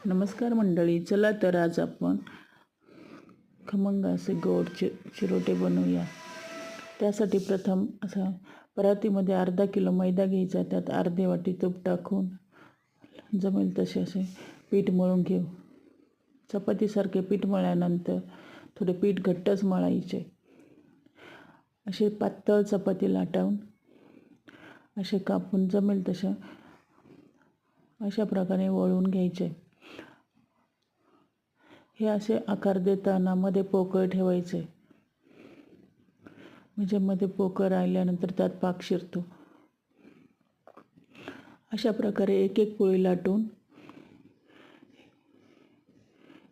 नमस्कार मंडळी, चला तर आज आपण खमंग असे गोड चिरोटे बनवूया. त्यासाठी प्रथम असा परातीमध्ये अर्धा किलो मैदा घ्यायचा. त्यात अर्धी वाटी तूप टाकून जमेल तसे असे पीठ मळून घेऊ. चपातीसारखे पीठ मळल्यानंतर थोडे पीठ घट्टच मळायचे. असे पातळ चपाती लाटावून असे कापून जमेल तशा अशा प्रकारे वळून घ्यायचे. हे असे आकार देताना मध्ये पोकळ ठेवायचे, म्हणजे मध्ये पोकळ राहिल्यानंतर त्यात पाक शिरतो. अशा प्रकारे एक एक पोळी लाटून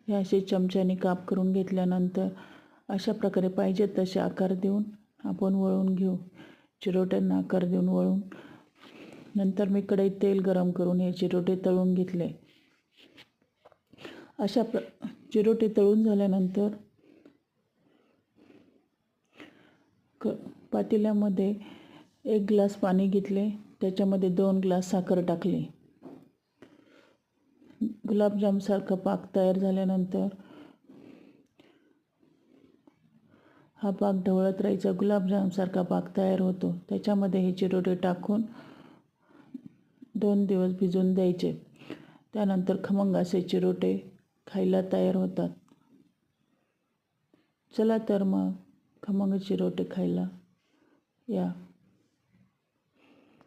हे असे चमच्याने काप करून घेतल्यानंतर अशा प्रकारे पाहिजे तसे आकार देऊन आपण वळून घेऊ. चिरोट्यांना आकार देऊन वळून नंतर मी कढईत तेल गरम करून हे चिरोटे तळून घेतले. अशा चिरोटे तळून झाल्यानंतर पातेल्यामध्ये 1 ग्लास पाणी घेतले. त्याच्यामध्ये 2 ग्लास साखर टाकली. गुलाबजामसारखा पाक तयार झाल्यानंतर हा पाक ढवळत राहायचा. गुलाबजामसारखा पाक तयार होतो. त्याच्यामध्ये हे चिरोटे टाकून 2 दिवस भिजवून द्यायचे. त्यानंतर खमंग असे चिरोटे खायला तयार होतात. चला तर मग खमंग चिरोटे खायला या.